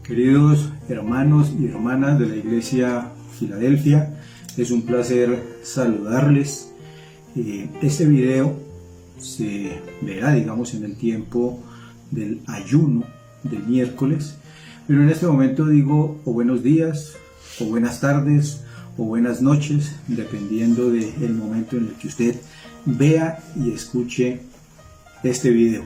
Queridos hermanos y hermanas de la Iglesia Filadelfia, es un placer saludarles. Este video se verá, en el tiempo del ayuno del miércoles, pero en este momento digo o buenos días, o buenas tardes, o buenas noches, dependiendo del momento en el que usted vea y escuche este video.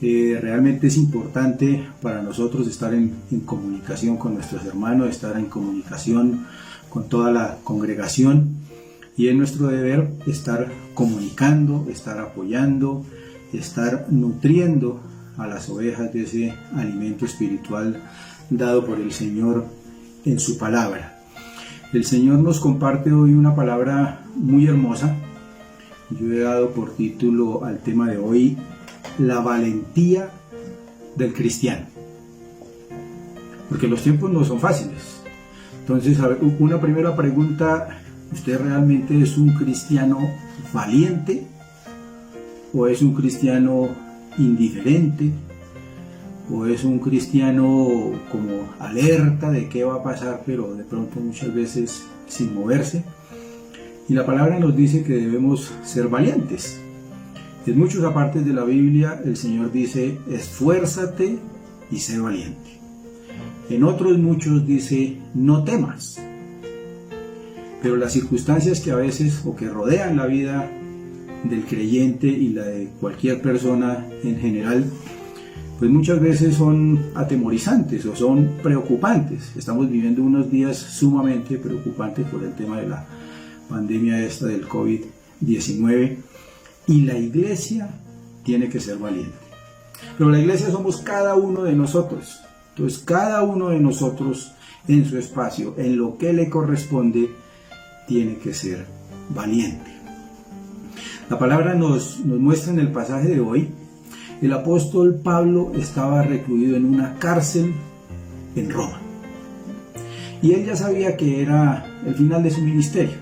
Realmente es importante para nosotros estar en comunicación con nuestros hermanos, estar en comunicación con toda la congregación, y es nuestro deber estar comunicando, estar apoyando, estar nutriendo a las ovejas de ese alimento espiritual dado por el Señor en su palabra. El Señor nos comparte hoy una palabra muy hermosa. Yo he dado por título al tema de hoy: la valentía del cristiano, porque los tiempos no son fáciles. Entonces, una primera pregunta: ¿usted realmente es un cristiano valiente o es un cristiano indiferente o es un cristiano como alerta de qué va a pasar, pero de pronto muchas veces sin moverse? Y la palabra nos dice que debemos ser valientes. En muchas partes de la Biblia el Señor dice: esfuérzate y sé valiente. En otros muchos dice: no temas. Pero las circunstancias que a veces o que rodean la vida del creyente y la de cualquier persona en general, pues muchas veces son atemorizantes o son preocupantes. Estamos viviendo unos días sumamente preocupantes por el tema de la pandemia esta del COVID-19. Y la iglesia tiene que ser valiente. Pero la iglesia somos cada uno de nosotros. Entonces, cada uno de nosotros en su espacio, en lo que le corresponde, tiene que ser valiente. La palabra nos muestra en el pasaje de hoy: el apóstol Pablo estaba recluido en una cárcel en Roma. Y él ya sabía que era el final de su ministerio.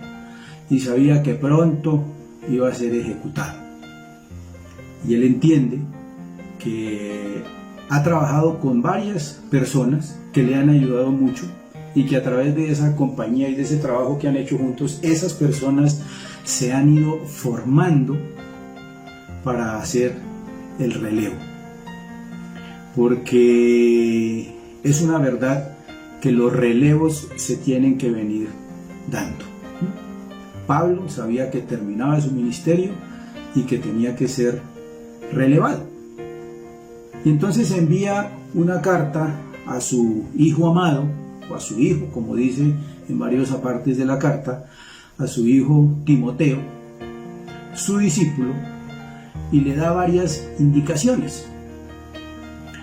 Y sabía que pronto iba a ser ejecutado. Y él entiende que ha trabajado con varias personas que le han ayudado mucho, y que a través de esa compañía y de ese trabajo que han hecho juntos, esas personas se han ido formando para hacer el relevo. Porque es una verdad que los relevos se tienen que venir dando. Pablo sabía que terminaba su ministerio y que tenía que ser relevado. Y entonces envía una carta a su hijo amado, o a su hijo, como dice en varias partes de la carta, a su hijo Timoteo, su discípulo, y le da varias indicaciones.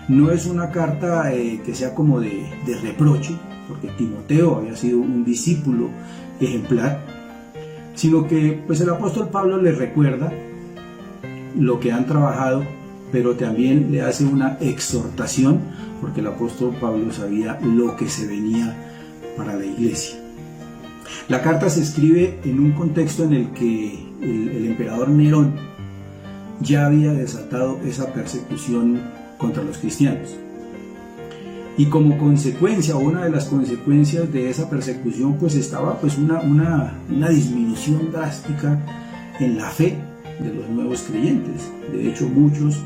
No es una carta que sea como de reproche, porque Timoteo había sido un discípulo ejemplar, sino que pues el apóstol Pablo le recuerda lo que han trabajado, pero también le hace una exhortación, porque el apóstol Pablo sabía lo que se venía para la iglesia. La carta se escribe en un contexto en el que el emperador Nerón ya había desatado esa persecución contra los cristianos. Y como consecuencia, o una de las consecuencias de esa persecución, pues estaba una disminución drástica en la fe de los nuevos creyentes. De hecho, muchos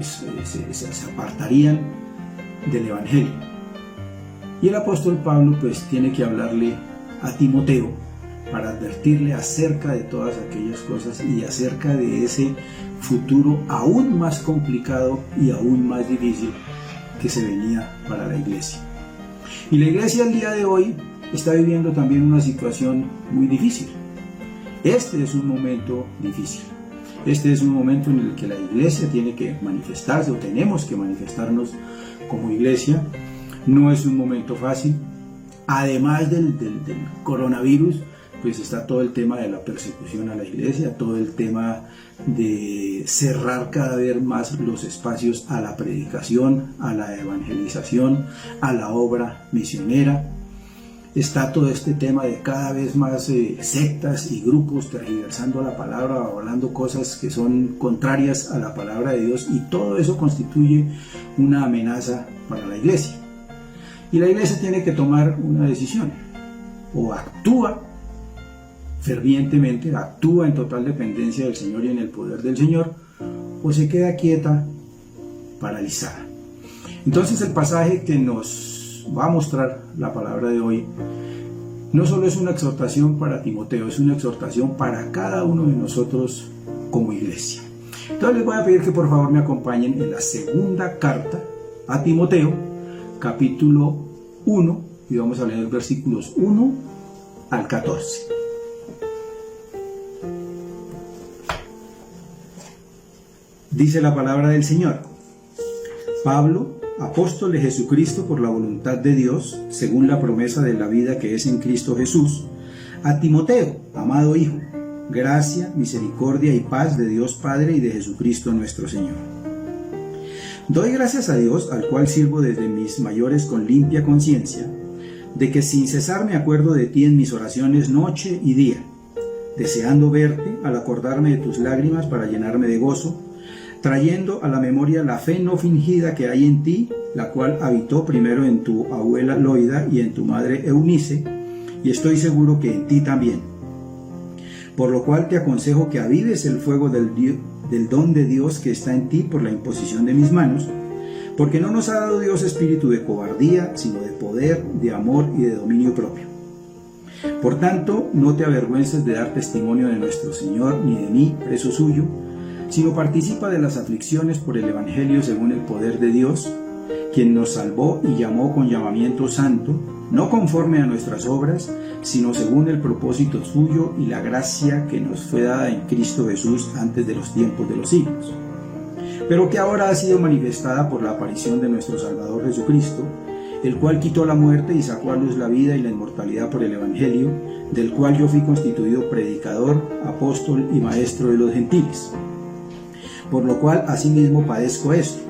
se apartarían del Evangelio. Y el apóstol Pablo tiene que hablarle a Timoteo para advertirle acerca de todas aquellas cosas y acerca de ese futuro aún más complicado y aún más difícil que se venía para la iglesia. Y la iglesia al día de hoy está viviendo también una situación muy difícil. Este es un momento difícil. Este es un momento en el que la iglesia tiene que manifestarse, o tenemos que manifestarnos como iglesia. No es un momento fácil. Además del coronavirus, está todo el tema de la persecución a la iglesia, todo el tema de cerrar cada vez más los espacios a la predicación, a la evangelización, a la obra misionera. Está todo este tema de cada vez más sectas y grupos tergiversando la palabra, o hablando cosas que son contrarias a la palabra de Dios, y todo eso constituye una amenaza para la iglesia. Y la iglesia tiene que tomar una decisión: o actúa fervientemente, actúa en total dependencia del Señor y en el poder del Señor, o se queda quieta, paralizada. Entonces el pasaje que nos va a mostrar la palabra de hoy no solo es una exhortación para Timoteo, es una exhortación para cada uno de nosotros como iglesia. Entonces les voy a pedir que por favor me acompañen en la segunda carta a Timoteo, capítulo 1, y vamos a leer versículos 1 al 14. Dice la palabra del Señor: Pablo, apóstol de Jesucristo por la voluntad de Dios, según la promesa de la vida que es en Cristo Jesús, a Timoteo, amado hijo, gracia, misericordia y paz de Dios Padre y de Jesucristo nuestro Señor. Doy gracias a Dios, al cual sirvo desde mis mayores con limpia conciencia, de que sin cesar me acuerdo de ti en mis oraciones noche y día, deseando verte al acordarme de tus lágrimas para llenarme de gozo, trayendo a la memoria la fe no fingida que hay en ti, la cual habitó primero en tu abuela Loida y en tu madre Eunice, y estoy seguro que en ti también. Por lo cual te aconsejo que avives el fuego del don de Dios que está en ti por la imposición de mis manos, porque no nos ha dado Dios espíritu de cobardía, sino de poder, de amor y de dominio propio. Por tanto, no te avergüences de dar testimonio de nuestro Señor, ni de mí, preso suyo, sino participa de las aflicciones por el Evangelio según el poder de Dios, quien nos salvó y llamó con llamamiento santo, no conforme a nuestras obras, sino según el propósito suyo y la gracia que nos fue dada en Cristo Jesús antes de los tiempos de los siglos, pero que ahora ha sido manifestada por la aparición de nuestro Salvador Jesucristo, el cual quitó la muerte y sacó a luz la vida y la inmortalidad por el Evangelio, del cual yo fui constituido predicador, apóstol y maestro de los gentiles. Por lo cual asimismo padezco esto,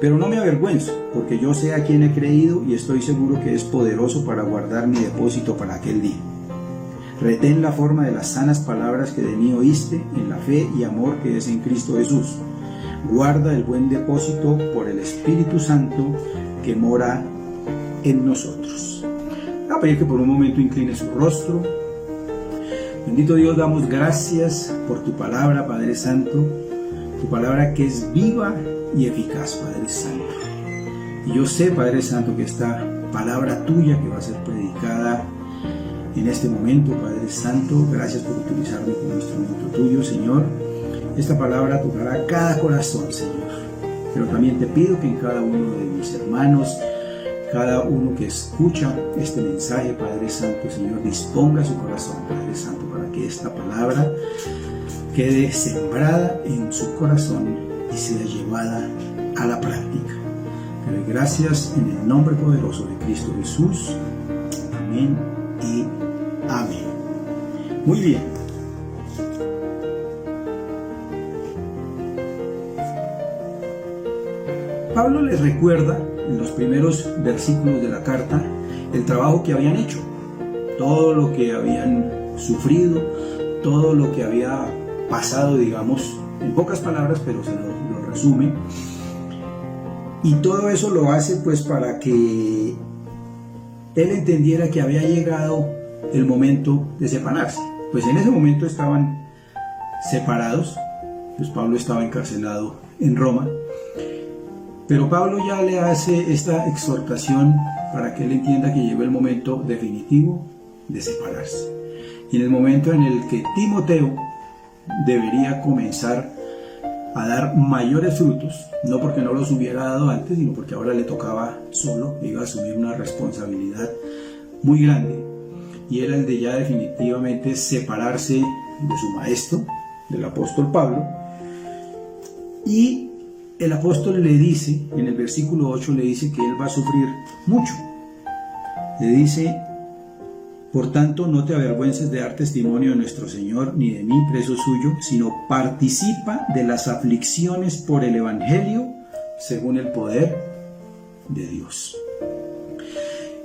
pero no me avergüenzo, porque yo sé a quien he creído y estoy seguro que es poderoso para guardar mi depósito para aquel día. Retén la forma de las sanas palabras que de mí oíste en la fe y amor que es en Cristo Jesús. Guarda el buen depósito por el Espíritu Santo que mora en nosotros. Voy a pedir que por un momento incline su rostro. Bendito Dios, damos gracias por tu palabra, Padre Santo, tu palabra que es viva y eficaz, Padre Santo. Y yo sé, Padre Santo, que esta palabra tuya que va a ser predicada en este momento, Padre Santo, gracias por utilizarme como instrumento tuyo, Señor. Esta palabra tocará cada corazón, Señor. Pero también te pido que en cada uno de mis hermanos, cada uno que escucha este mensaje, Padre Santo, Señor, disponga su corazón, Padre Santo, para que esta palabra quede sembrada en su corazón y sea llevada a la práctica. Te doy gracias en el nombre poderoso de Cristo Jesús. Amén y amén. Muy bien. Pablo les recuerda en los primeros versículos de la carta el trabajo que habían hecho, todo lo que habían sufrido, todo lo que había pasado, digamos, en pocas palabras, pero se lo resume. Y todo eso lo hace pues para que él entendiera que había llegado el momento de separarse. Pues en ese momento estaban separados, pues Pablo estaba encarcelado en Roma, pero Pablo ya le hace esta exhortación para que él entienda que llegó el momento definitivo de separarse. Y en el momento en el que Timoteo debería comenzar a dar mayores frutos, no porque no los hubiera dado antes, sino porque ahora le tocaba solo, iba a asumir una responsabilidad muy grande, y era el de ya definitivamente separarse de su maestro, del apóstol Pablo. Y el apóstol le dice, en el versículo 8 le dice que él va a sufrir mucho. Le dice: por tanto, no te avergüences de dar testimonio de nuestro Señor, ni de mí, preso suyo, sino participa de las aflicciones por el Evangelio, según el poder de Dios.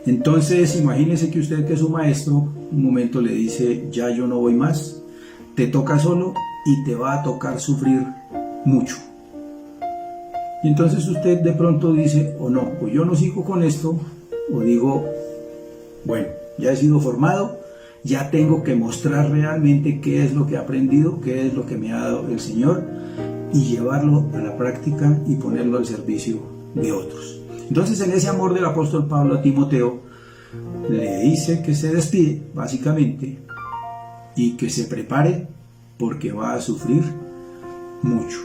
Entonces, imagínese que usted, que es su maestro, un momento le dice: ya yo no voy más, te toca solo y te va a tocar sufrir mucho. Y entonces usted de pronto dice: o no, o yo no sigo con esto, o digo, bueno, ya he sido formado, ya tengo que mostrar realmente qué es lo que he aprendido, qué es lo que me ha dado el Señor, y llevarlo a la práctica y ponerlo al servicio de otros? Entonces, en ese amor del apóstol Pablo a Timoteo, le dice que se despide, básicamente, y que se prepare porque va a sufrir mucho.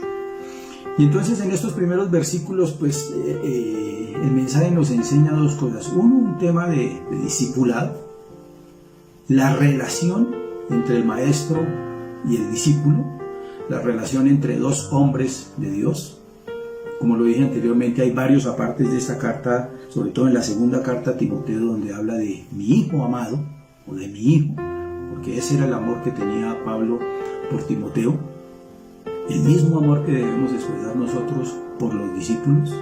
Y entonces en estos primeros versículos, pues el mensaje nos enseña dos cosas. Uno, un tema de discipulado, la relación entre el maestro y el discípulo, la relación entre dos hombres de Dios. Como lo dije anteriormente, hay varios apartes de esta carta, sobre todo en la segunda carta a Timoteo, donde habla de mi hijo amado, o de mi hijo, porque ese era el amor que tenía Pablo por Timoteo, el mismo amor que debemos expresar nosotros por los discípulos,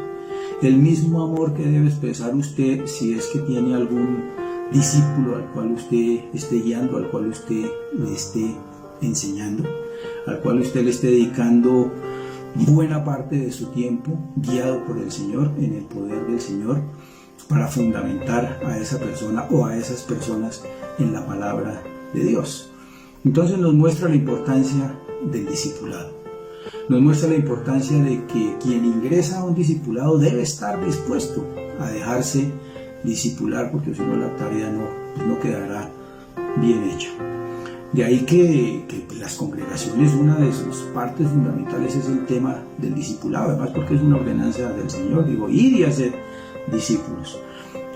el mismo amor que debe expresar usted si es que tiene algún discípulo al cual usted esté guiando, al cual usted le esté enseñando, al cual usted le esté dedicando buena parte de su tiempo, guiado por el Señor, en el poder del Señor, para fundamentar a esa persona o a esas personas en la palabra de Dios. Entonces nos muestra la importancia del discipulado. Nos muestra la importancia de que quien ingresa a un discipulado debe estar dispuesto a dejarse discipular, porque si no la tarea no quedará bien hecha. De ahí que las congregaciones, una de sus partes fundamentales es el tema del discipulado, además porque es una ordenanza del Señor, digo, ir y hacer discípulos.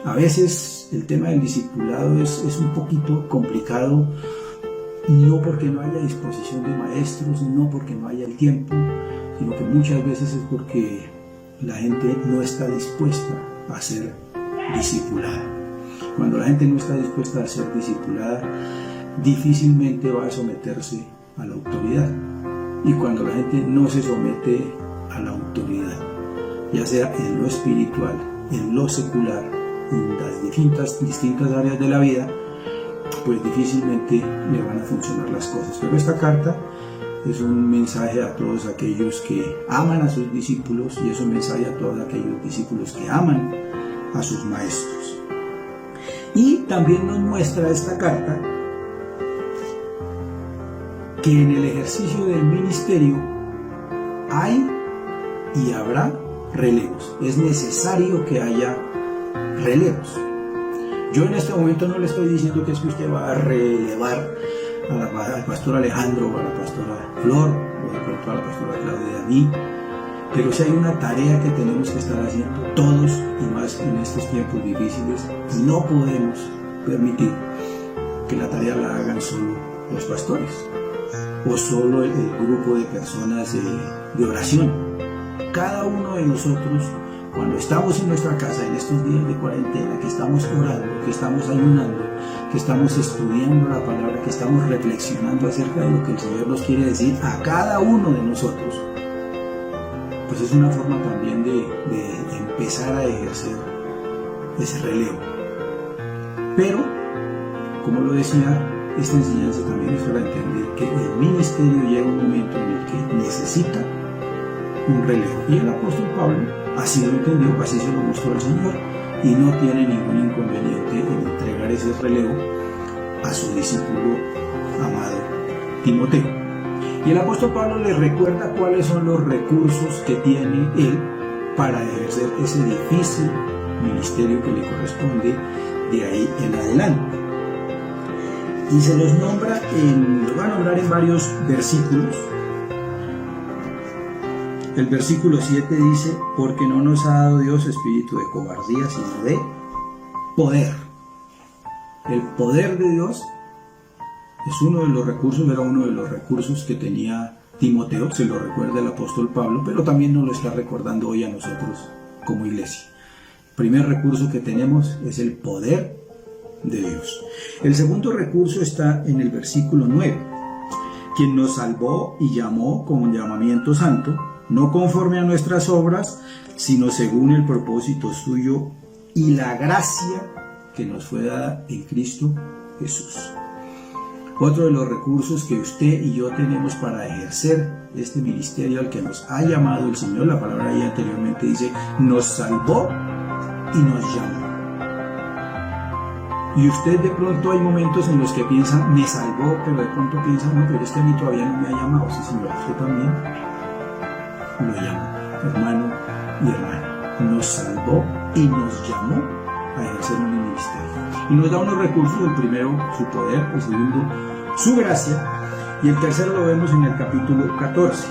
A veces el tema del discipulado es un poquito complicado, no porque no haya disposición de maestros, no porque no haya el tiempo, sino que muchas veces es porque la gente no está dispuesta a ser discipulada. Cuando la gente no está dispuesta a ser discipulada, difícilmente va a someterse a la autoridad. Y cuando la gente no se somete a la autoridad, ya sea en lo espiritual, en lo secular, en las distintas áreas de la vida, pues difícilmente le van a funcionar las cosas. Pero esta carta es un mensaje a todos aquellos que aman a sus discípulos, y es un mensaje a todos aquellos discípulos que aman a sus maestros. Y también nos muestra esta carta que en el ejercicio del ministerio hay y habrá relevos. Es necesario que haya relevos. Yo en este momento no le estoy diciendo que es que usted va a relevar al pastor Alejandro o a la pastora Flor o de pronto a la pastora Claudia y a mí, pero sí hay una tarea que tenemos que estar haciendo todos, y más en estos tiempos difíciles, y no podemos permitir que la tarea la hagan solo los pastores o solo el grupo de personas de oración. Cada uno de nosotros, cuando estamos en nuestra casa en estos días de cuarentena, que estamos orando, que estamos ayunando, que estamos estudiando la palabra, que estamos reflexionando acerca de lo que el Señor nos quiere decir a cada uno de nosotros, pues es una forma también de empezar a ejercer ese relevo. Pero, como lo decía, esta enseñanza también es para entender que el ministerio llega un momento en el que necesita un relevo. Y el apóstol Pablo así lo entendió, así se lo mostró el Señor, y no tiene ningún inconveniente en entregar ese relevo a su discípulo amado Timoteo. Y el apóstol Pablo le recuerda cuáles son los recursos que tiene él para ejercer ese difícil ministerio que le corresponde de ahí en adelante. Y se los nombra, los va a nombrar en varios versículos. El versículo 7 dice: porque no nos ha dado Dios espíritu de cobardía, sino de poder. El poder de Dios es uno de los recursos, era uno de los recursos que tenía Timoteo, se lo recuerda el apóstol Pablo, pero también nos lo está recordando hoy a nosotros como iglesia. El primer recurso que tenemos es el poder de Dios. El segundo recurso está en el versículo 9: quien nos salvó y llamó con un llamamiento santo, no conforme a nuestras obras, sino según el propósito suyo y la gracia que nos fue dada en Cristo Jesús. Otro de los recursos que usted y yo tenemos para ejercer este ministerio al que nos ha llamado el Señor, la palabra ahí anteriormente dice, nos salvó y nos llamó. Y usted de pronto hay momentos en los que piensa, me salvó, pero de pronto piensa, no, pero es que a mí todavía no me ha llamado. Sí, señor, usted también lo llamó, hermano y hermana. Nos salvó y nos llamó a ejercer un ministerio. Y nos da unos recursos: el primero, su poder; el segundo, su gracia; y el tercero lo vemos en el capítulo 14.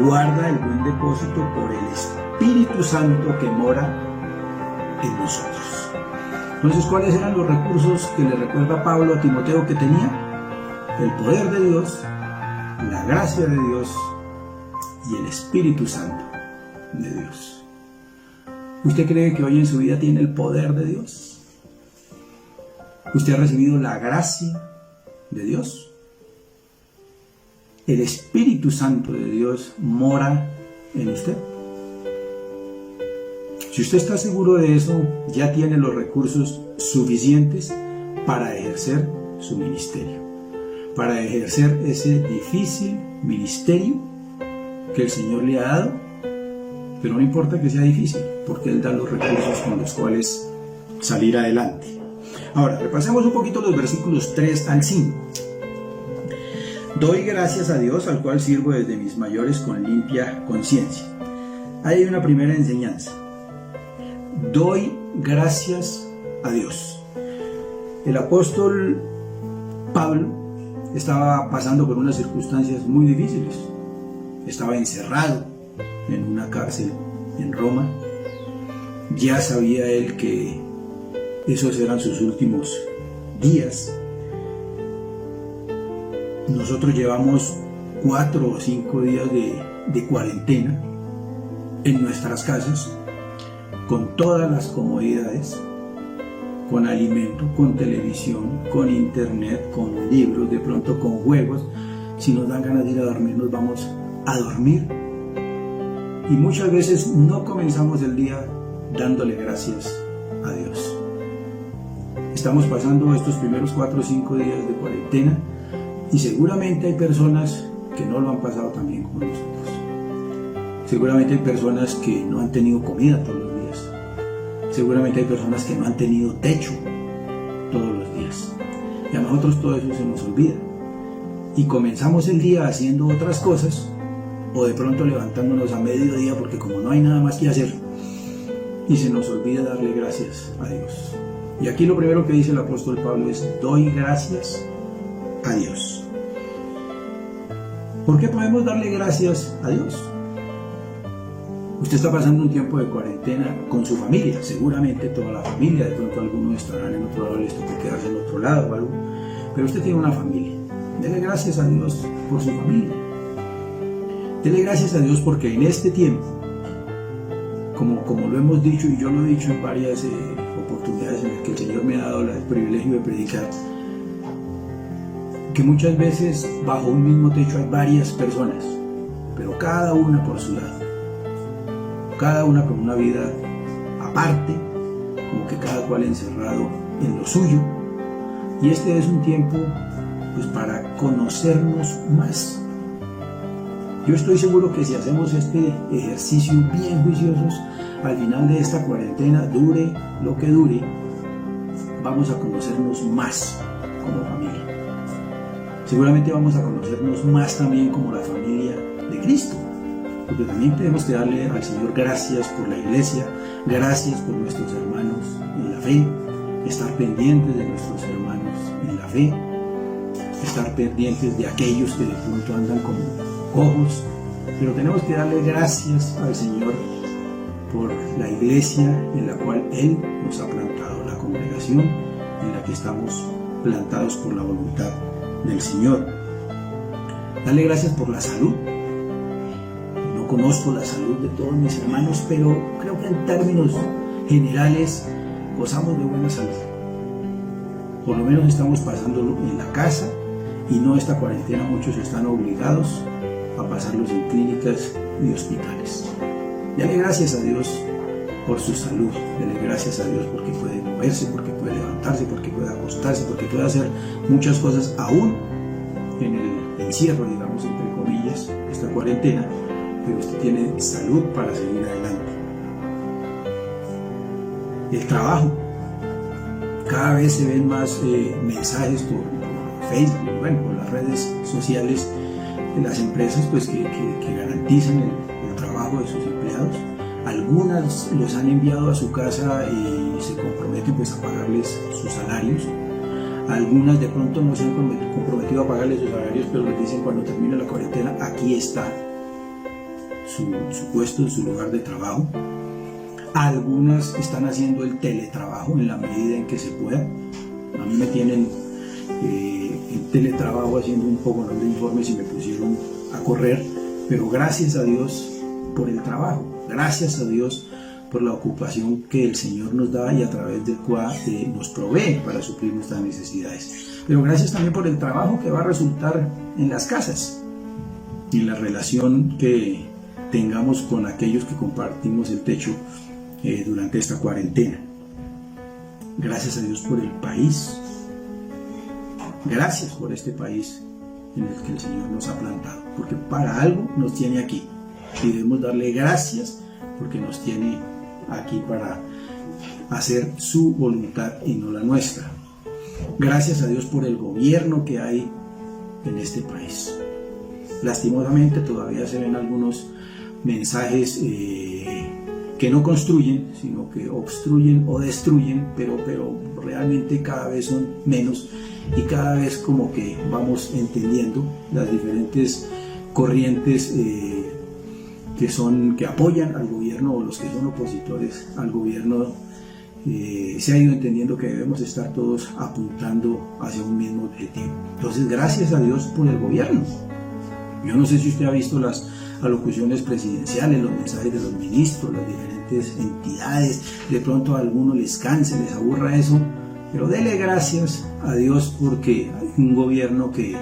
Guarda el buen depósito por el Espíritu Santo que mora en nosotros. Entonces, ¿cuáles eran los recursos que le recuerda Pablo a Timoteo que tenía? El poder de Dios, la gracia de Dios y el Espíritu Santo de Dios. ¿Usted cree que hoy en su vida tiene el poder de Dios? ¿Usted ha recibido la gracia de Dios? ¿El Espíritu Santo de Dios mora en usted? Si usted está seguro de eso, ya tiene los recursos suficientes para ejercer su ministerio, para ejercer ese difícil ministerio que el Señor le ha dado, pero no importa que sea difícil, porque Él da los recursos con los cuales salir adelante. Ahora, repasemos un poquito los versículos 3 al 5. Doy gracias a Dios, al cual sirvo desde mis mayores con limpia conciencia. Ahí hay una primera enseñanza. Doy gracias a Dios. El apóstol Pablo estaba pasando por unas circunstancias muy difíciles. Estaba encerrado en una cárcel en Roma. Ya sabía él que esos eran sus últimos días. Nosotros llevamos 4 o 5 días de cuarentena en nuestras casas, con todas las comodidades, con alimento, con televisión, con internet, con libros, de pronto con juegos. Si nos dan ganas de ir a dormir, nos vamos a dormir. Y muchas veces no comenzamos el día dándole gracias a Dios. Estamos pasando estos primeros 4 o 5 días de cuarentena y seguramente hay personas que no lo han pasado tan bien como nosotros. Seguramente hay personas que no han tenido comida todos los días. Seguramente hay personas que no han tenido techo todos los días. Y a nosotros todo eso se nos olvida. Y comenzamos el día haciendo otras cosas, o de pronto levantándonos a mediodía porque como no hay nada más que hacer, y se nos olvida darle gracias a Dios. Y aquí lo primero que dice el apóstol Pablo es: doy gracias a Dios. ¿Por qué podemos darle gracias a Dios? Usted está pasando un tiempo de cuarentena con su familia, seguramente toda la familia, de pronto algunos estarán en otro lado, les toca quedarse en otro lado o algo, pero usted tiene una familia. Dele gracias a Dios por su familia. Dele gracias a Dios porque en este tiempo, como lo hemos dicho y yo lo he dicho en varias oportunidades en las que el Señor me ha dado el privilegio de predicar, que muchas veces bajo un mismo techo hay varias personas, pero cada una por su lado, cada una con una vida aparte, como que cada cual encerrado en lo suyo. Y este es un tiempo pues para conocernos más. Yo estoy seguro que si hacemos este ejercicio bien juiciosos, al final de esta cuarentena, dure lo que dure, vamos a conocernos más como familia. Seguramente vamos a conocernos más también como la familia de Cristo, porque también tenemos que darle al Señor gracias por la iglesia, gracias por nuestros hermanos en la fe, estar pendientes de nuestros hermanos en la fe, estar pendientes de aquellos que de pronto andan como cojos, pero tenemos que darle gracias al Señor por la iglesia en la cual Él nos ha plantado, la congregación en la que estamos plantados por la voluntad del Señor. Darle gracias por la salud. No conozco la salud de todos mis hermanos, pero creo que en términos generales gozamos de buena salud. Por lo menos estamos pasándolo en la casa y no esta cuarentena. Muchos están obligados a pasarlos en clínicas y hospitales. Dale gracias a Dios por su salud. Dale gracias a Dios porque puede moverse, porque puede levantarse, porque puede acostarse, porque puede hacer muchas cosas aún en el encierro, digamos, entre comillas, esta cuarentena, pero usted tiene salud para seguir adelante. El trabajo. Cada vez se ven más mensajes por Facebook, bueno, por las redes sociales de las empresas pues, que garantizan el trabajo de sus empleados. Algunas los han enviado a su casa y se comprometen pues, a pagarles sus salarios. Algunas de pronto no se han comprometido a pagarles sus salarios, pero les dicen cuando termine la cuarentena, aquí está su puesto, su lugar de trabajo. Algunas están haciendo el teletrabajo en la medida en que se pueda. A mí me tienen en teletrabajo haciendo un poco de informes y me pusieron a correr, pero gracias a Dios por el trabajo, gracias a Dios por la ocupación que el Señor nos da y a través del cual nos provee para suplir nuestras necesidades. Pero gracias también por el trabajo que va a resultar en las casas, en la relación que tengamos con aquellos que compartimos el techo durante esta cuarentena. Gracias a Dios por el país. Gracias por este país en el que el Señor nos ha plantado, porque para algo nos tiene aquí. Y debemos darle gracias porque nos tiene aquí para hacer su voluntad y no la nuestra. Gracias a Dios por el gobierno que hay en este país. Lastimosamente todavía se ven algunos mensajes que no construyen, sino que obstruyen o destruyen, pero realmente cada vez son menos y cada vez como que vamos entendiendo las diferentes corrientes que apoyan al gobierno o los que son opositores al gobierno. Se ha ido entendiendo que debemos estar todos apuntando hacia un mismo objetivo. Entonces, gracias a Dios por el gobierno. Yo no sé si usted ha visto las alocuciones presidenciales, los mensajes de los ministros, las diferentes entidades. De pronto a algunos les canse, les aburra eso, pero dele gracias a Dios porque hay un gobierno que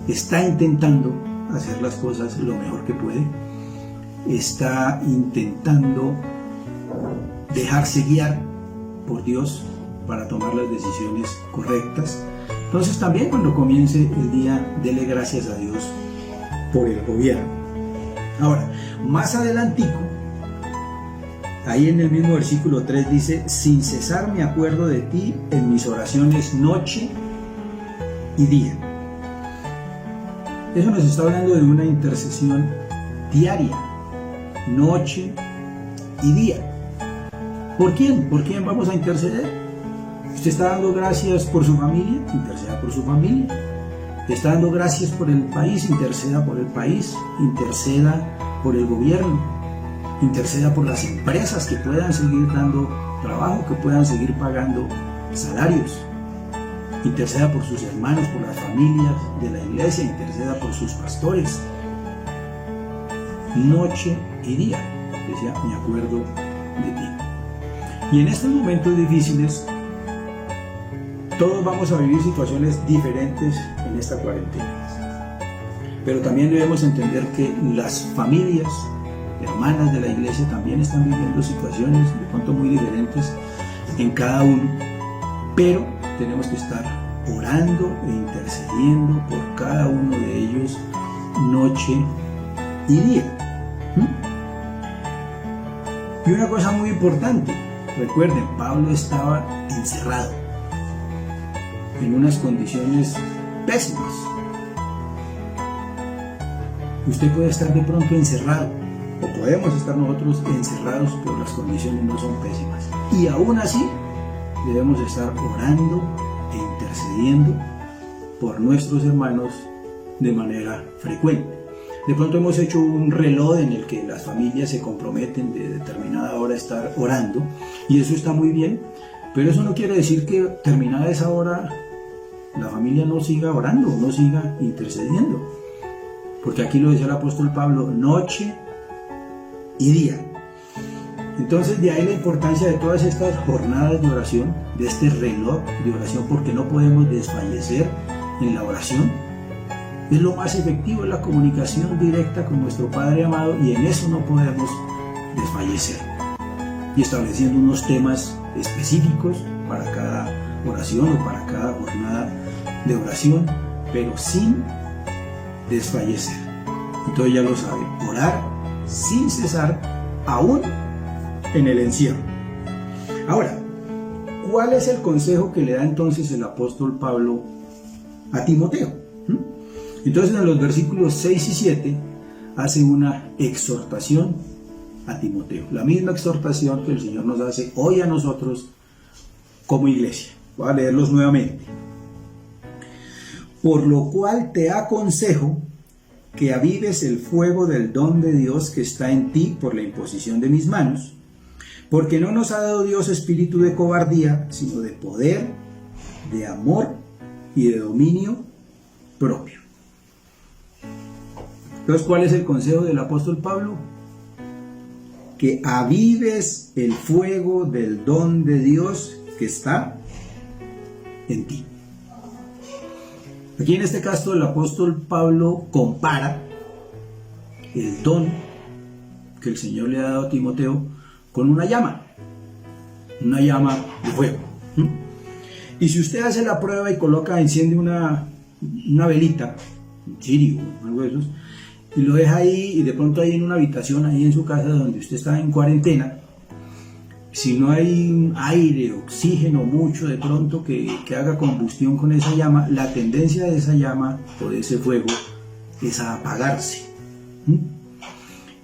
está intentando hacer las cosas lo mejor que puede, está intentando dejarse guiar por Dios para tomar las decisiones correctas. Entonces también cuando comience el día, dele gracias a Dios por el gobierno. Ahora, más adelantico, ahí en el mismo versículo 3 dice: sin cesar me acuerdo de ti en mis oraciones noche y día. Eso nos está hablando de una intercesión diaria, noche y día. ¿Por quién? ¿Por quién vamos a interceder? ¿Usted está dando gracias por su familia? Interceda por su familia. ¿Está dando gracias por el país? Interceda por el país. Interceda por el gobierno. Interceda por las empresas que puedan seguir dando trabajo, que puedan seguir pagando salarios. Interceda por sus hermanos, por las familias de la iglesia. Interceda por sus pastores. Noche y día, decía, me acuerdo de ti. Y en estos momentos difíciles, todos vamos a vivir situaciones diferentes en esta cuarentena. Pero también debemos entender que las familias, hermanas de la iglesia, también están viviendo situaciones de pronto muy diferentes en cada uno. Pero tenemos que estar orando e intercediendo por cada uno de ellos noche y día. Y una cosa muy importante, recuerden, Pablo estaba encerrado en unas condiciones pésimas. Usted puede estar de pronto encerrado, o podemos estar nosotros encerrados, pero las condiciones no son pésimas. Y aún así, debemos estar orando e intercediendo por nuestros hermanos de manera frecuente. De pronto hemos hecho un reloj en el que las familias se comprometen de determinada hora a estar orando, y eso está muy bien, pero eso no quiere decir que terminada esa hora la familia no siga orando, no siga intercediendo, porque aquí lo decía el apóstol Pablo, noche y día. Entonces de ahí la importancia de todas estas jornadas de oración, de este reloj de oración, porque no podemos desfallecer en la oración. Es lo más efectivo, es la comunicación directa con nuestro Padre amado, y en eso no podemos desfallecer. Y estableciendo unos temas específicos para cada oración o para cada jornada de oración, pero sin desfallecer. Entonces ya lo saben, orar sin cesar, aún en el encierro. Ahora, ¿cuál es el consejo que le da entonces el apóstol Pablo a Timoteo? Entonces en los versículos 6 y 7 hace una exhortación a Timoteo, la misma exhortación que el Señor nos hace hoy a nosotros como iglesia. Voy a leerlos nuevamente. Por lo cual te aconsejo que avives el fuego del don de Dios que está en ti por la imposición de mis manos, porque no nos ha dado Dios espíritu de cobardía, sino de poder, de amor y de dominio propio. Entonces, ¿cuál es el consejo del apóstol Pablo? Que avives el fuego del don de Dios que está en ti. Aquí en este caso el apóstol Pablo compara el don que el Señor le ha dado a Timoteo con una llama de fuego. Y si usted hace la prueba y enciende una velita, un cirio, algo de esos, y lo deja ahí, y de pronto ahí en una habitación, ahí en su casa donde usted está en cuarentena, si no hay aire, oxígeno mucho de pronto que haga combustión con esa llama, la tendencia de esa llama o de ese fuego es a apagarse.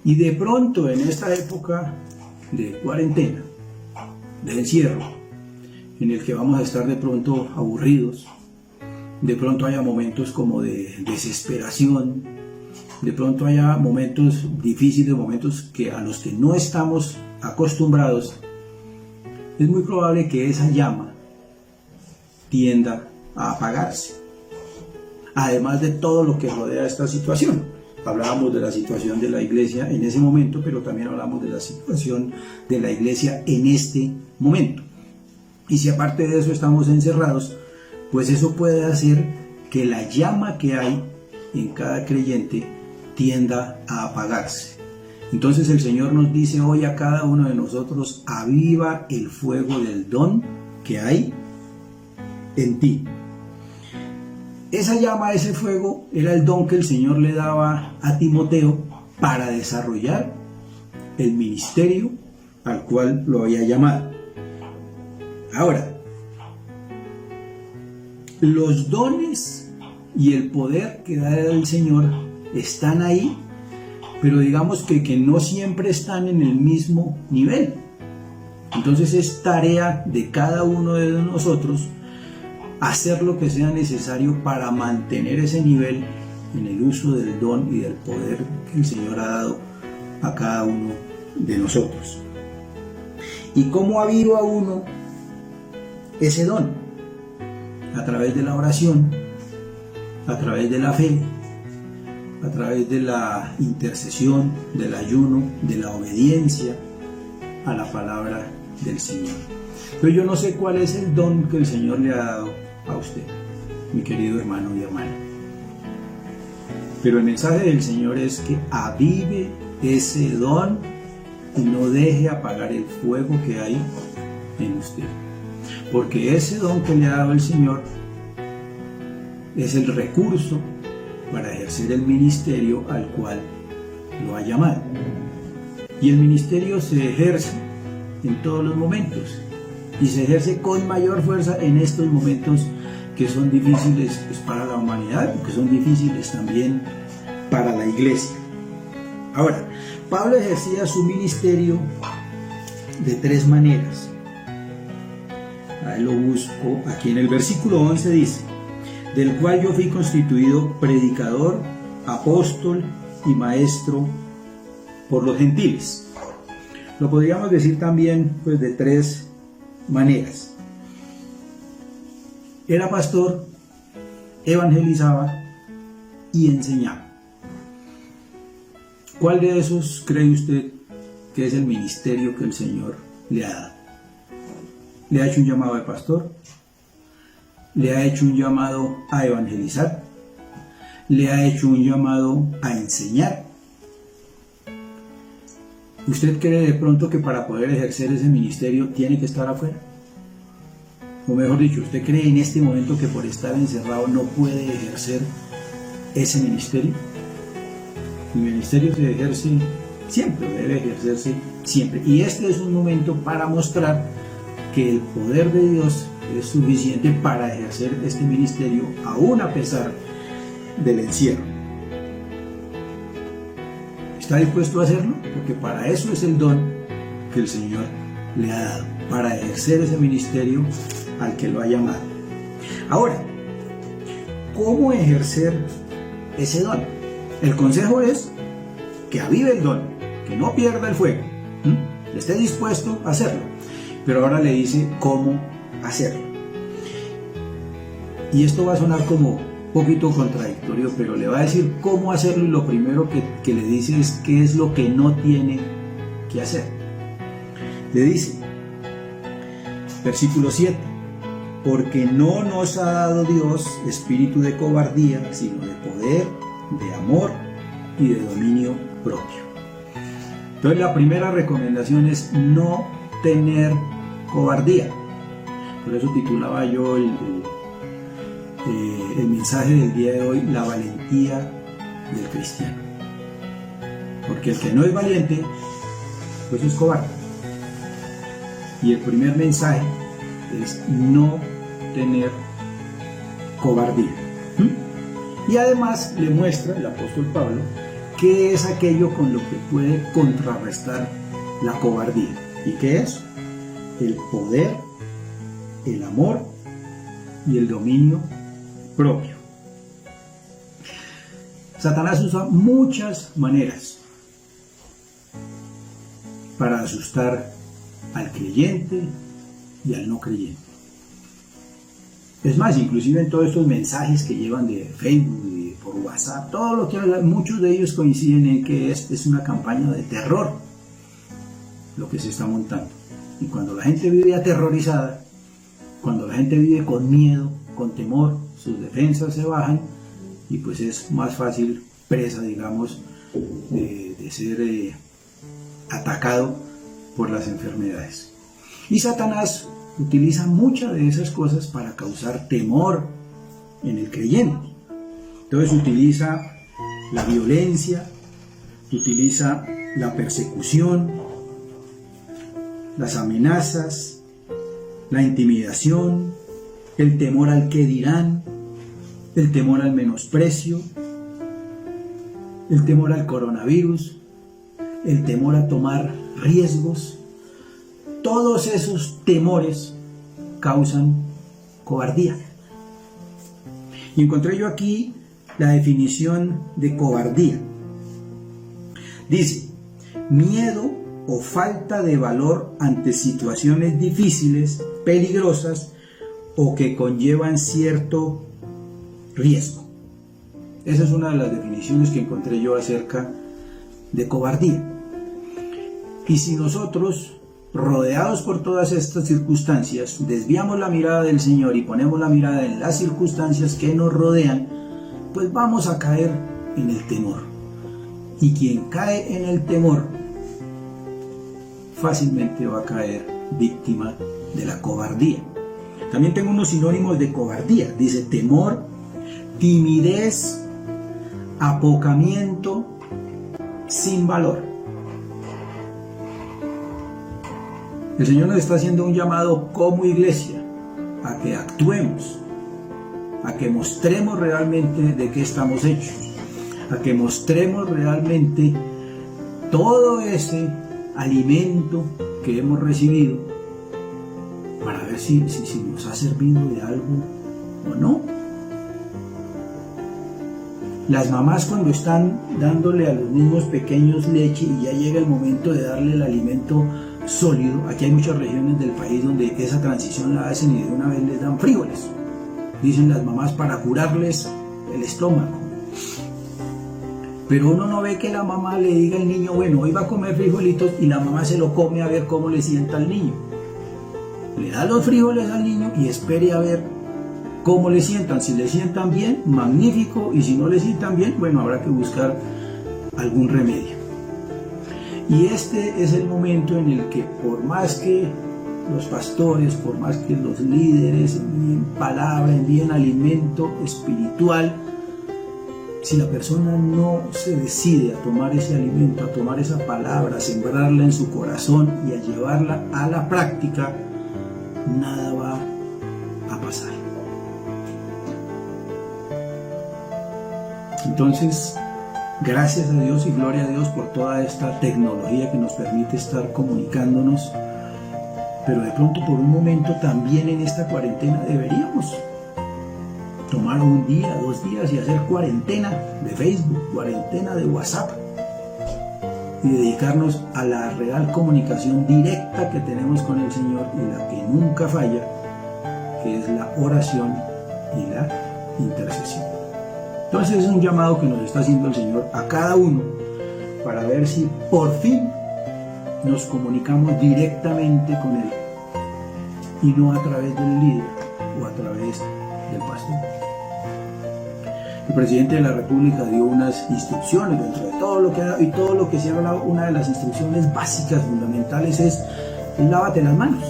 Y de pronto en esta época de cuarentena, de encierro, en el que vamos a estar de pronto aburridos, de pronto haya momentos como de desesperación, de pronto haya momentos difíciles, momentos que a los que no estamos acostumbrados, es muy probable que esa llama tienda a apagarse. Además de todo lo que rodea esta situación. Hablábamos de la situación de la iglesia en ese momento, pero también hablamos de la situación de la iglesia en este momento. Y si aparte de eso estamos encerrados, pues eso puede hacer que la llama que hay en cada creyente tienda a apagarse. Entonces el Señor nos dice hoy a cada uno de nosotros: aviva el fuego del don que hay en ti. Esa llama, ese fuego, era el don que el Señor le daba a Timoteo para desarrollar el ministerio al cual lo había llamado. Ahora, los dones y el poder que da el Señor están ahí, pero digamos que no siempre están en el mismo nivel. Entonces es tarea de cada uno de nosotros hacer lo que sea necesario para mantener ese nivel en el uso del don y del poder que el Señor ha dado a cada uno de nosotros. ¿Y cómo aviva uno ese don? A través de la oración, a través de la fe, a través de la intercesión, del ayuno, de la obediencia a la palabra del Señor. Pero yo no sé cuál es el don que el Señor le ha dado a usted, mi querido hermano y hermana. Pero el mensaje del Señor es que avive ese don y no deje apagar el fuego que hay en usted. Porque ese don que le ha dado el Señor es el recurso para ejercer el ministerio al cual lo ha llamado. Y el ministerio se ejerce en todos los momentos y se ejerce con mayor fuerza en estos momentos que son difíciles pues, para la humanidad, que son difíciles también para la iglesia. Ahora, Pablo ejercía su ministerio de tres maneras. Ahí lo busco, aquí en el versículo 11 dice: del cual yo fui constituido predicador, apóstol y maestro por los gentiles. Lo podríamos decir también pues de tres maneras. Era pastor, evangelizaba y enseñaba. ¿Cuál de esos cree usted que es el ministerio que el Señor le ha dado? ¿Le ha hecho un llamado de pastor? ¿Le ha hecho un llamado a evangelizar? ¿Le ha hecho un llamado a enseñar? ¿Usted cree de pronto que para poder ejercer ese ministerio tiene que estar afuera? O mejor dicho, ¿usted cree en este momento que por estar encerrado no puede ejercer ese ministerio? El ministerio se ejerce siempre, debe ejercerse siempre. Y este es un momento para mostrar que el poder de Dios es suficiente para ejercer este ministerio aún a pesar del encierro. ¿Está dispuesto a hacerlo? Porque para eso es el don que el Señor le ha dado, para ejercer ese ministerio al que lo ha llamado. Ahora, ¿cómo ejercer ese don? El consejo es que avive el don, que no pierda el fuego, esté dispuesto a hacerlo. Pero ahora le dice cómo hacerlo. Y esto va a sonar como un poquito contradictorio, pero le va a decir cómo hacerlo, y lo primero que le dice es qué es lo que no tiene que hacer. Le dice, versículo 7, porque no nos ha dado Dios espíritu de cobardía, sino de poder, de amor y de dominio propio. Entonces la primera recomendación es no tener cobardía. Por eso titulaba yo el mensaje del día de hoy, la valentía del cristiano. Porque el que no es valiente, pues es cobarde. Y el primer mensaje es no tener cobardía. Y además le muestra el apóstol Pablo qué es aquello con lo que puede contrarrestar la cobardía. ¿Y qué es? El poder, el amor y el dominio propio. Satanás usa muchas maneras para asustar al creyente y al no creyente. Es más, inclusive en todos estos mensajes que llevan de Facebook y por WhatsApp, todo lo que hablan, muchos de ellos coinciden en que es una campaña de terror lo que se está montando. Y cuando la gente vive aterrorizada, cuando la gente vive con miedo, con temor, sus defensas se bajan y pues es más fácil presa, digamos, de ser atacado por las enfermedades. Y Satanás utiliza muchas de esas cosas para causar temor en el creyente. Entonces utiliza la violencia, utiliza la persecución, las amenazas, la intimidación, el temor al que dirán, el temor al menosprecio, el temor al coronavirus, el temor a tomar riesgos. Todos esos temores causan cobardía. Y encontré yo aquí la definición de cobardía. Dice, miedo o falta de valor ante situaciones difíciles, peligrosas o que conllevan cierto riesgo. Esa es una de las definiciones que encontré yo acerca de cobardía. Y si nosotros, rodeados por todas estas circunstancias, desviamos la mirada del Señor y ponemos la mirada en las circunstancias que nos rodean, pues vamos a caer en el temor. Y quien cae en el temor fácilmente va a caer víctima de la cobardía. También tengo unos sinónimos de cobardía. Dice temor, timidez, apocamiento, sin valor. El Señor nos está haciendo un llamado como iglesia a que actuemos, a que mostremos realmente de qué estamos hechos, a que mostremos realmente todo ese alimento que hemos recibido para ver si nos ha servido de algo o no. Las mamás, cuando están dándole a los niños pequeños leche y ya llega el momento de darle el alimento sólido, aquí hay muchas regiones del país donde esa transición la hacen y de una vez les dan frijoles, dicen las mamás, para curarles el estómago. Pero uno no ve que la mamá le diga al niño, bueno, hoy va a comer frijolitos, y la mamá se lo come a ver cómo le sienta al niño. Le da los frijoles al niño y espere a ver cómo le sientan. Si le sientan bien, magnífico, y si no le sientan bien, bueno, habrá que buscar algún remedio. Y este es el momento en el que, por más que los pastores, por más que los líderes envíen palabra, envíen alimento espiritual, si la persona no se decide a tomar ese alimento, a tomar esa palabra, a sembrarla en su corazón y a llevarla a la práctica, nada va a pasar. Entonces, gracias a Dios y gloria a Dios por toda esta tecnología que nos permite estar comunicándonos, pero de pronto por un momento también en esta cuarentena deberíamos tomar un día, 2 días y hacer cuarentena de Facebook, cuarentena de WhatsApp y dedicarnos a la real comunicación directa que tenemos con el Señor y la que nunca falla, que es la oración y la intercesión. Entonces es un llamado que nos está haciendo el Señor a cada uno para ver si por fin nos comunicamos directamente con Él y no a través del líder o a través del pastor. El presidente de la República dio unas instrucciones dentro de todo lo que ha dado y todo lo que se ha hablado. Una de las instrucciones básicas, fundamentales es: lávate las manos.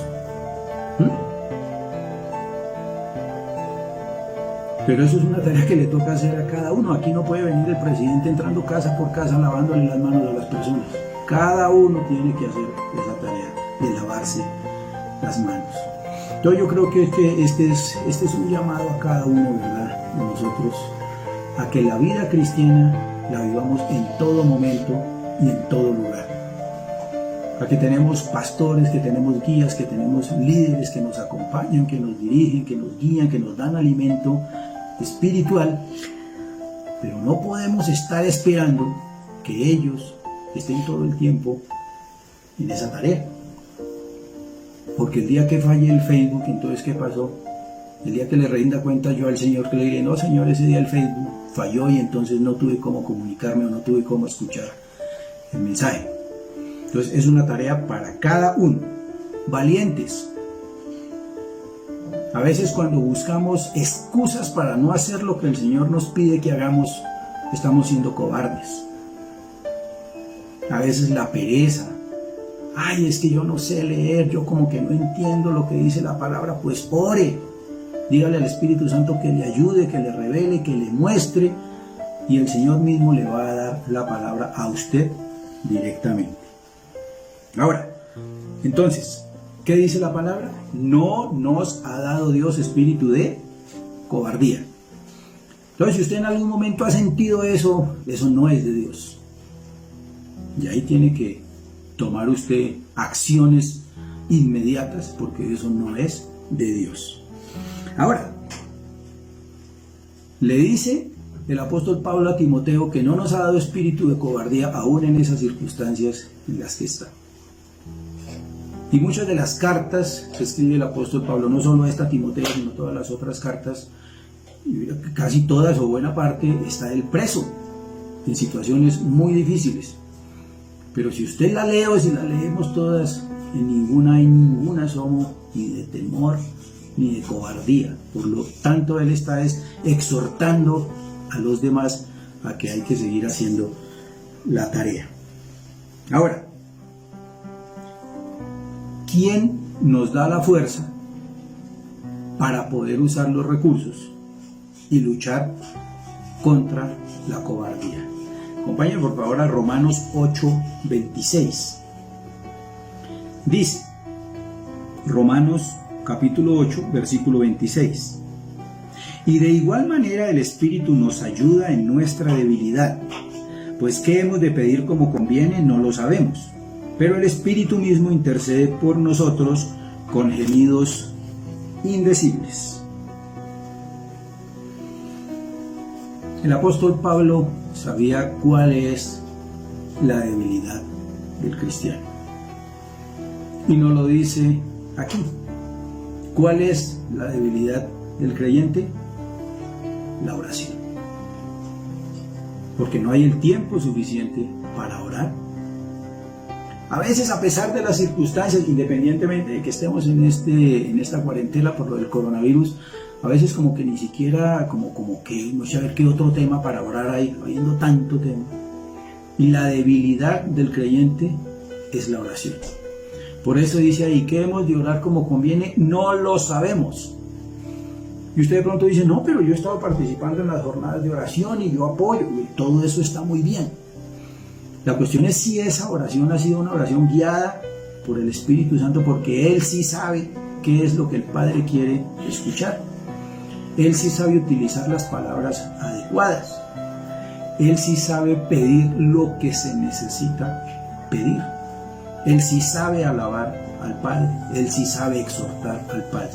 Pero eso es una tarea que le toca hacer a cada uno. Aquí no puede venir el presidente entrando casa por casa lavándole las manos a las personas. Cada uno tiene que hacer esa tarea de lavarse las manos. Entonces yo creo que este es un llamado a cada uno, ¿verdad?, de nosotros, a que la vida cristiana la vivamos en todo momento y en todo lugar. A que tenemos pastores, que tenemos guías, que tenemos líderes que nos acompañan, que nos dirigen, que nos guían, que nos dan alimento espiritual, pero no podemos estar esperando que ellos estén todo el tiempo en esa tarea. Porque el día que falle el Facebook, entonces ¿qué pasó? El día que le rinda cuenta yo al Señor, que le diré: no, Señor, ese día el Facebook falló y entonces no tuve cómo comunicarme o no tuve cómo escuchar el mensaje. Entonces es una tarea para cada uno. Valientes. A veces cuando buscamos excusas para no hacer lo que el Señor nos pide que hagamos, estamos siendo cobardes. A veces la pereza. Ay, es que yo no sé leer, yo como que no entiendo lo que dice la palabra. Pues ore. Dígale al Espíritu Santo que le ayude, que le revele, que le muestre, y el Señor mismo le va a dar la palabra a usted directamente. Ahora, entonces, ¿qué dice la palabra? No nos ha dado Dios espíritu de cobardía. Entonces, si usted en algún momento ha sentido eso, eso no es de Dios. Y ahí tiene que tomar usted acciones inmediatas, porque eso no es de Dios. Ahora, le dice el apóstol Pablo a Timoteo que no nos ha dado espíritu de cobardía aún en esas circunstancias en las que está. Y muchas de las cartas que escribe el apóstol Pablo, no solo esta a Timoteo, sino todas las otras cartas, casi todas o buena parte, está él preso en situaciones muy difíciles. Pero si usted la lee o si la leemos todas, en ninguna somos ni de temor ni de cobardía. Por lo tanto, él está exhortando a los demás a que hay que seguir haciendo la tarea. Ahora, ¿quién nos da la fuerza para poder usar los recursos y luchar contra la cobardía? Acompáñenme por favor a Romanos 8:26. Dice, Romanos capítulo 8, versículo 26. Y de igual manera el Espíritu nos ayuda en nuestra debilidad, pues qué hemos de pedir como conviene no lo sabemos, pero el Espíritu mismo intercede por nosotros con gemidos indecibles. El apóstol Pablo sabía cuál es la debilidad del cristiano. Y nos lo dice aquí. ¿Cuál es la debilidad del creyente? La oración. Porque no hay el tiempo suficiente para orar. A veces, a pesar de las circunstancias, independientemente de que estemos en esta cuarentena por lo del coronavirus, a veces como que ni siquiera, como que no sé a ver qué otro tema para orar hay, habiendo tanto tema. Y la debilidad del creyente es la oración. Por eso dice ahí, ¿qué hemos de orar como conviene? No lo sabemos. Y usted de pronto dice, no, pero yo he estado participando en las jornadas de oración y yo apoyo. Y todo eso está muy bien. La cuestión es si esa oración ha sido una oración guiada por el Espíritu Santo, porque Él sí sabe qué es lo que el Padre quiere escuchar. Él sí sabe utilizar las palabras adecuadas. Él sí sabe pedir lo que se necesita pedir. Él sí sabe alabar al Padre. Él sí sabe exhortar al Padre.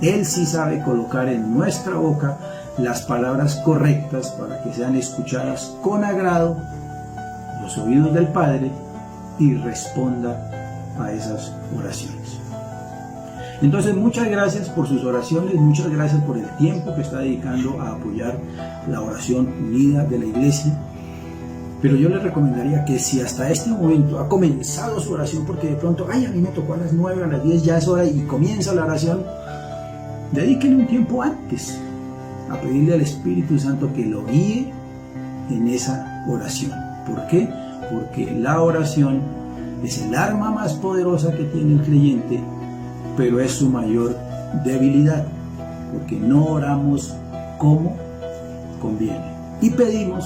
Él sí sabe colocar en nuestra boca las palabras correctas para que sean escuchadas con agrado los oídos del Padre y responda a esas oraciones. Entonces, muchas gracias por sus oraciones, muchas gracias por el tiempo que está dedicando a apoyar la oración unida de la iglesia. Pero yo les recomendaría que si hasta este momento ha comenzado su oración, porque de pronto, a mí me tocó a las 9, a las 10, ya es hora y comienza la oración, dedíquenle un tiempo antes a pedirle al Espíritu Santo que lo guíe en esa oración. ¿Por qué? Porque la oración es el arma más poderosa que tiene el creyente, pero es su mayor debilidad, porque no oramos como conviene y pedimos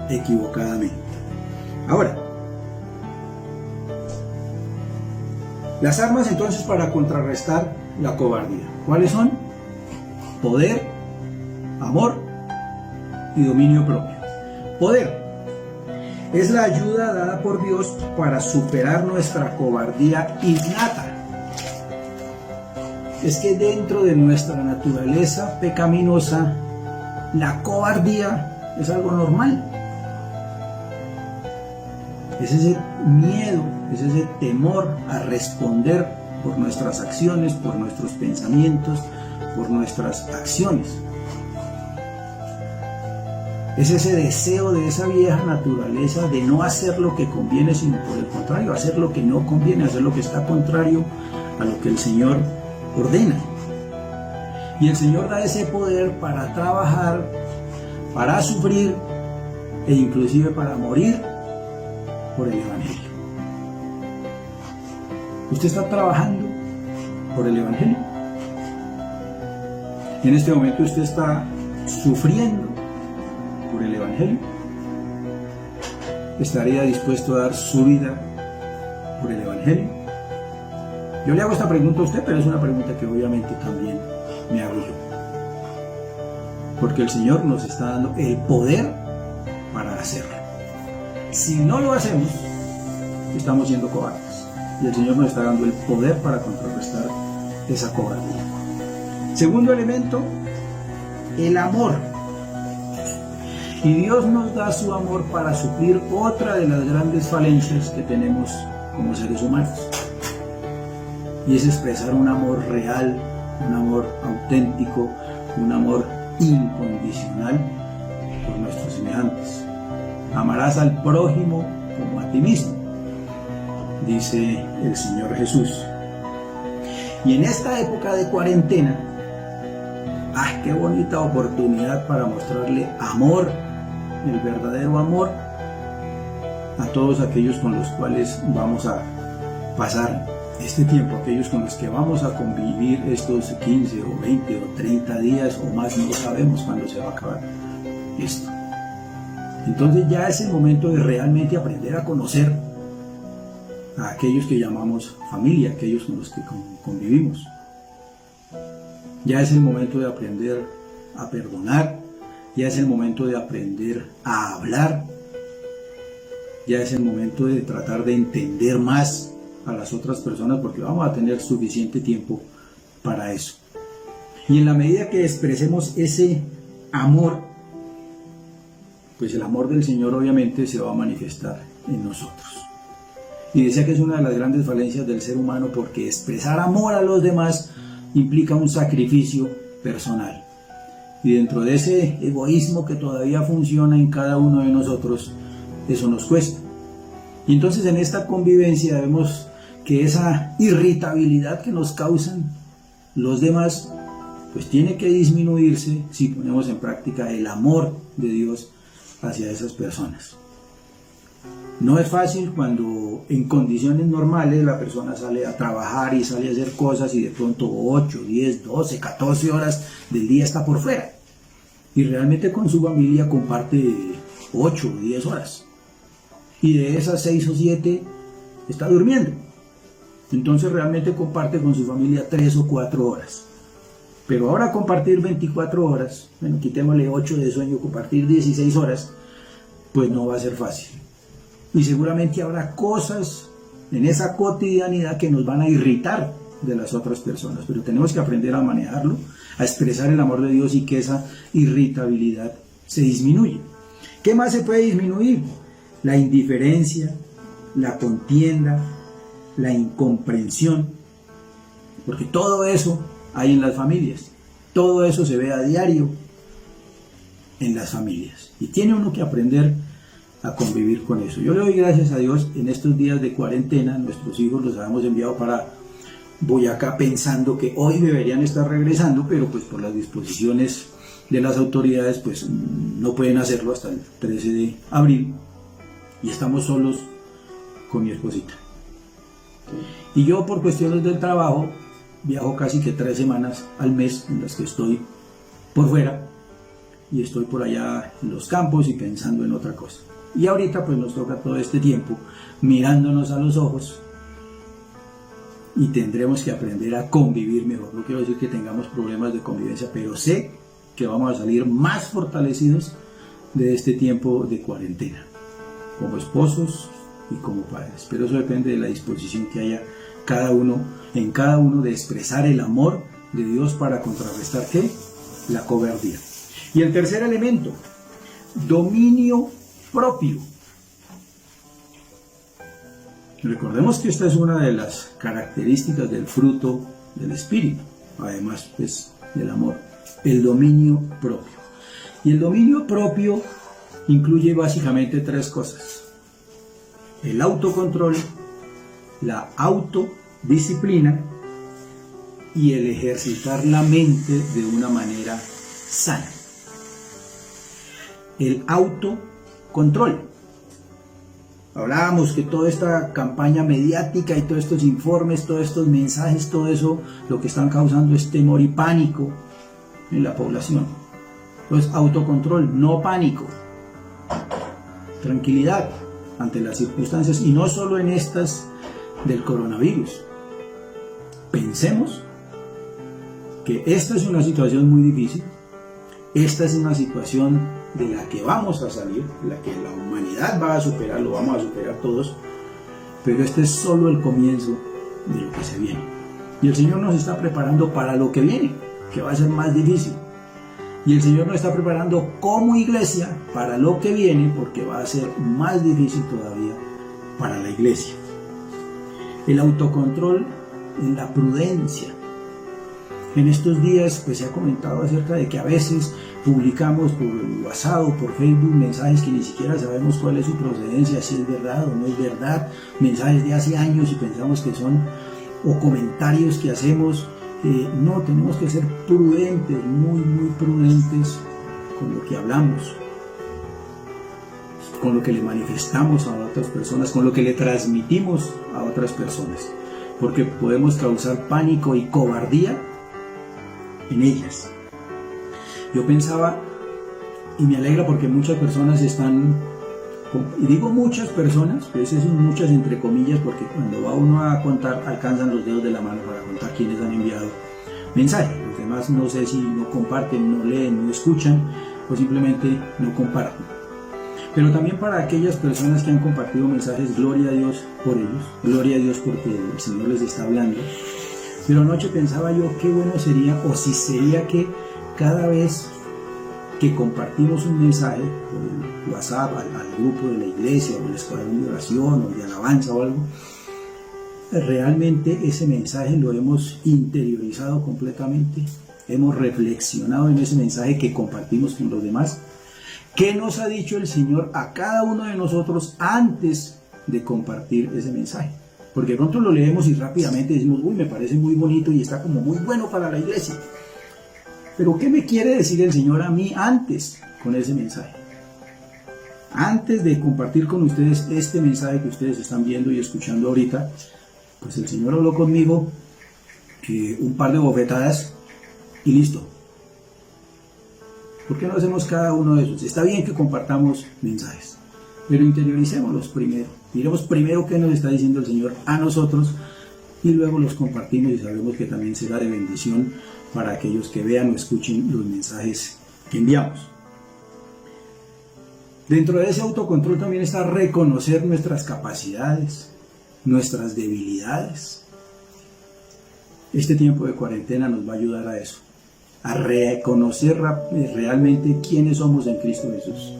equivocadamente. Ahora, las armas entonces para contrarrestar la cobardía, ¿cuáles son? Poder, amor y dominio propio. Poder es la ayuda dada por Dios para superar nuestra cobardía innata. Es que dentro de nuestra naturaleza pecaminosa, la cobardía es algo normal. Es ese miedo, es ese temor a responder por nuestras acciones, por nuestros pensamientos, por nuestras acciones. Es ese deseo de esa vieja naturaleza de no hacer lo que conviene, sino por el contrario, hacer lo que no conviene, hacer lo que está contrario a lo que el Señor ordena. Y el Señor da ese poder para trabajar, para sufrir e inclusive para morir por el Evangelio. ¿Usted está trabajando por el Evangelio? En este momento usted está sufriendo por el Evangelio. ¿Estaría dispuesto a dar su vida por el Evangelio? Yo le hago esta pregunta a usted, pero es una pregunta que obviamente también me hago yo. Porque el Señor nos está dando el poder para hacerlo. Si no lo hacemos, estamos siendo cobardes. Y el Señor nos está dando el poder para contrarrestar esa cobardía. Segundo elemento, el amor. Y Dios nos da su amor para suplir otra de las grandes falencias que tenemos como seres humanos. Y es expresar un amor real, un amor auténtico, un amor incondicional por nuestros semejantes. Amarás al prójimo como a ti mismo, dice el Señor Jesús. Y en esta época de cuarentena, qué bonita oportunidad para mostrarle amor, el verdadero amor, a todos aquellos con los cuales vamos a pasar este tiempo, aquellos con los que vamos a convivir estos 15 o 20 o 30 días o más, no sabemos cuándo se va a acabar esto. Entonces ya es el momento de realmente aprender a conocer a aquellos que llamamos familia, aquellos con los que convivimos. Ya es el momento de aprender a perdonar, ya es el momento de aprender a hablar, ya es el momento de tratar de entender más a las otras personas, porque vamos a tener suficiente tiempo para eso. Y en la medida que expresemos ese amor, pues el amor del Señor obviamente se va a manifestar en nosotros. Y decía que es una de las grandes falencias del ser humano, porque expresar amor a los demás implica un sacrificio personal. Y dentro de ese egoísmo que todavía funciona en cada uno de nosotros, eso nos cuesta. Y entonces en esta convivencia vemos que esa irritabilidad que nos causan los demás, pues tiene que disminuirse si ponemos en práctica el amor de Dios hacia esas personas. No es fácil cuando en condiciones normales la persona sale a trabajar y sale a hacer cosas y de pronto 8, 10, 12, 14 horas del día está por fuera. Y realmente con su familia comparte 8 o 10 horas. Y de esas 6 o 7 está durmiendo. Entonces realmente comparte con su familia 3 o 4 horas. Pero ahora compartir 24 horas, bueno, quitémosle 8 de sueño, compartir 16 horas, pues no va a ser fácil. Y seguramente habrá cosas en esa cotidianidad que nos van a irritar de las otras personas, pero tenemos que aprender a manejarlo, a expresar el amor de Dios y que esa irritabilidad se disminuya. ¿Qué más se puede disminuir? La indiferencia, la contienda, la incomprensión, porque todo eso hay en las familias, todo eso se ve a diario en las familias y tiene uno que aprender a convivir con eso. Yo le doy gracias a Dios en estos días de cuarentena. Nuestros hijos los habíamos enviado para Boyacá pensando que hoy deberían estar regresando, pero pues por las disposiciones de las autoridades pues no pueden hacerlo hasta el 13 de abril y estamos solos con mi esposita. Y yo, por cuestiones del trabajo, viajo casi que 3 semanas al mes en las que estoy por fuera y estoy por allá en los campos y pensando en otra cosa. Y ahorita pues nos toca todo este tiempo mirándonos a los ojos y tendremos que aprender a convivir mejor. No quiero decir que tengamos problemas de convivencia, pero sé que vamos a salir más fortalecidos de este tiempo de cuarentena, como esposos y como padres. Pero eso depende de la disposición que haya en cada uno de expresar el amor de Dios para contrarrestar ¿qué? La cobardía. Y el tercer elemento, dominio propio. Recordemos que esta es una de las características del fruto del Espíritu, además pues del amor, el dominio propio. Y el dominio propio incluye básicamente 3 cosas: el autocontrol, la autodisciplina y el ejercitar la mente de una manera sana. El autocontrol. Hablábamos que toda esta campaña mediática y todos estos informes, todos estos mensajes, todo eso lo que están causando es temor y pánico en la población. Entonces, autocontrol, no pánico. Tranquilidad ante las circunstancias y no solo en estas del coronavirus. Pensemos que esta es una situación muy difícil, esta es una situación de la que vamos a salir, de la que la humanidad va a superar, lo vamos a superar todos, pero este es solo el comienzo de lo que se viene. Y el Señor nos está preparando para lo que viene, que va a ser más difícil. Y el Señor nos está preparando como iglesia para lo que viene, porque va a ser más difícil todavía para la iglesia. El autocontrol en la prudencia. En estos días pues se ha comentado acerca de que a veces publicamos por WhatsApp o por Facebook mensajes que ni siquiera sabemos cuál es su procedencia, si es verdad o no es verdad, mensajes de hace años y pensamos que son, o comentarios que hacemos. No, tenemos que ser prudentes, muy prudentes con lo que hablamos, con lo que le manifestamos a otras personas, con lo que le transmitimos a otras personas, porque podemos causar pánico y cobardía en ellas. Yo pensaba, y me alegra porque muchas personas están, y digo muchas personas, pero esas son muchas entre comillas, porque cuando va uno a contar alcanzan los dedos de la mano para contar quienes han enviado mensajes. Los demás no sé si no comparten, no leen, no escuchan o simplemente no comparten. Pero también para aquellas personas que han compartido mensajes, gloria a Dios por ellos, gloria a Dios porque el Señor les está hablando. Pero anoche pensaba yo qué bueno sería, o si sería que cada vez que compartimos un mensaje por el WhatsApp al grupo de la iglesia o el escuadrón de oración o de alabanza o algo, realmente ese mensaje lo hemos interiorizado completamente, hemos reflexionado en ese mensaje que compartimos con los demás. ¿Qué nos ha dicho el Señor a cada uno de nosotros antes de compartir ese mensaje? Porque de pronto lo leemos y rápidamente decimos, uy, me parece muy bonito y está como muy bueno para la iglesia. Pero ¿qué me quiere decir el Señor a mí antes con ese mensaje? Antes de compartir con ustedes este mensaje que ustedes están viendo y escuchando ahorita, pues el Señor habló conmigo un par de bofetadas y listo. ¿Por qué no hacemos cada uno de esos? Está bien que compartamos mensajes, pero interioricémoslos primero. Miremos primero qué nos está diciendo el Señor a nosotros y luego los compartimos y sabemos que también será de bendición para aquellos que vean o escuchen los mensajes que enviamos. Dentro de ese autocontrol también está reconocer nuestras capacidades, nuestras debilidades. Este tiempo de cuarentena nos va a ayudar a eso, a reconocer realmente quiénes somos en Cristo Jesús,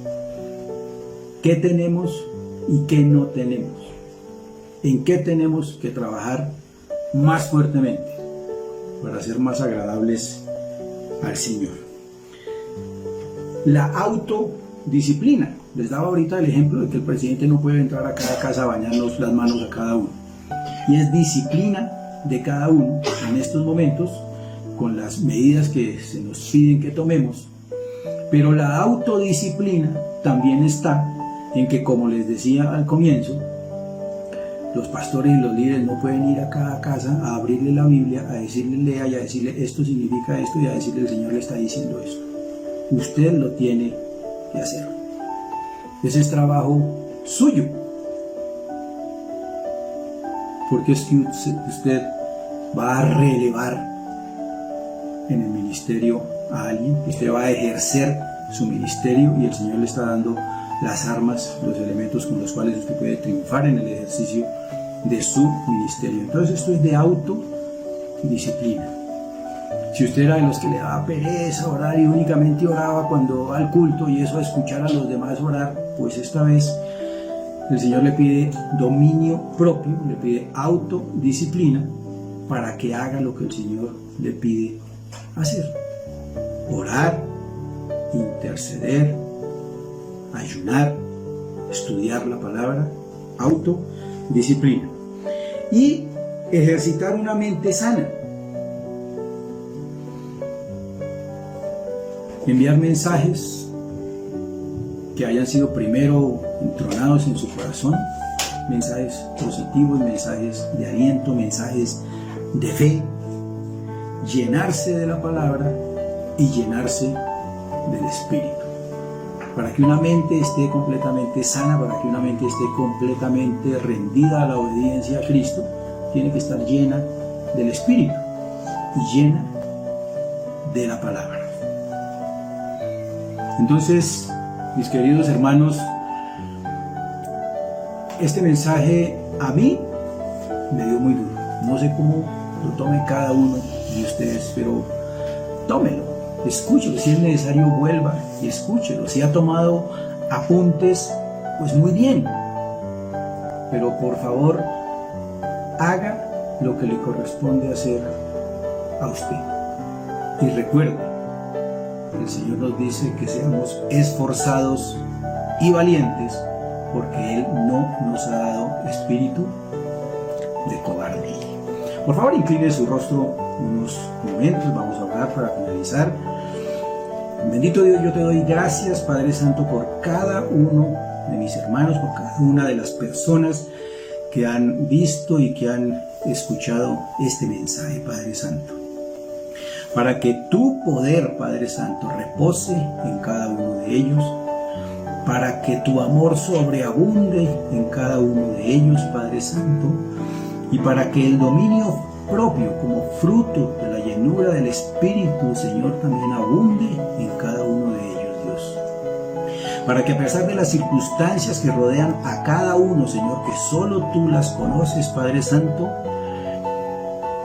qué tenemos y qué no tenemos, en qué tenemos que trabajar más fuertemente para ser más agradables al Señor. La autodisciplina. Les daba ahorita el ejemplo de que el presidente no puede entrar a cada casa a bañarnos las manos a cada uno. Y es disciplina de cada uno en estos momentos, con las medidas que se nos piden que tomemos. Pero la autodisciplina también está en que, como les decía al comienzo, los pastores y los líderes no pueden ir a cada casa a abrirle la Biblia, a decirle lea y a decirle esto significa esto y a decirle el Señor le está diciendo esto. Usted lo tiene que hacer. Ese es trabajo suyo. Porque es que usted va a relevar en el ministerio a alguien, usted va a ejercer su ministerio y el Señor le está dando las armas, los elementos con los cuales usted puede triunfar en el ejercicio de su ministerio. Entonces esto es de autodisciplina. Si usted era de los que le daba pereza orar y únicamente oraba cuando va al culto y eso a escuchar a los demás orar, pues esta vez el Señor le pide dominio propio, le pide autodisciplina para que haga lo que el Señor le pide hacer. Orar, interceder, ayunar, estudiar la palabra, autodisciplina. Y ejercitar una mente sana. Enviar mensajes que hayan sido primero entronados en su corazón, mensajes positivos, mensajes de aliento, mensajes de fe, llenarse de la palabra y llenarse del Espíritu. Para que una mente esté completamente sana, para que una mente esté completamente rendida a la obediencia a Cristo, tiene que estar llena del Espíritu y llena de la palabra. Entonces, mis queridos hermanos, este mensaje a mí me dio muy duro. No sé cómo lo tome cada uno de ustedes, pero tómelo, escúchelo. Si es necesario, vuelva y escúchelo. Si ha tomado apuntes, pues muy bien. Pero por favor, haga lo que le corresponde hacer a usted. Y recuerde, el Señor nos dice que seamos esforzados y valientes, porque Él no nos ha dado espíritu de cobardía. Por favor, incline su rostro unos momentos, vamos a orar para finalizar. Bendito Dios, yo te doy gracias, Padre Santo, por cada uno de mis hermanos, por cada una de las personas que han visto y que han escuchado este mensaje, Padre Santo. Para que tu poder, Padre Santo, repose en cada uno de ellos, para que tu amor sobreabunde en cada uno de ellos, Padre Santo, y para que el dominio propio como fruto de la llenura del Espíritu, Señor, también abunde en cada uno de ellos, Dios. Para que a pesar de las circunstancias que rodean a cada uno, Señor, que solo tú las conoces, Padre Santo,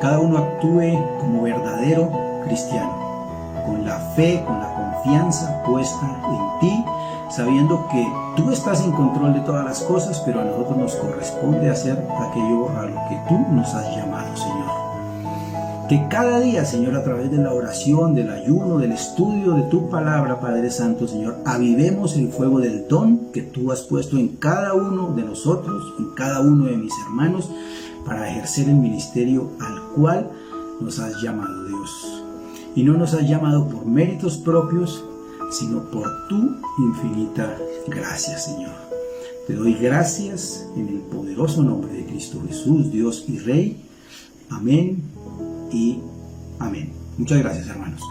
cada uno actúe como verdadero cristiano, con la fe, con la confianza puesta en ti, sabiendo que tú estás en control de todas las cosas, pero a nosotros nos corresponde hacer aquello a lo que tú nos has llamado, Señor. Que cada día, Señor, a través de la oración, del ayuno, del estudio de tu palabra, Padre Santo, Señor, avivemos el fuego del don que tú has puesto en cada uno de nosotros, en cada uno de mis hermanos, para ejercer el ministerio al cual nos has llamado, Dios. Y no nos has llamado por méritos propios, sino por tu infinita gracia, Señor. Te doy gracias en el poderoso nombre de Cristo Jesús, Dios y Rey. Amén y amén. Muchas gracias, hermanos.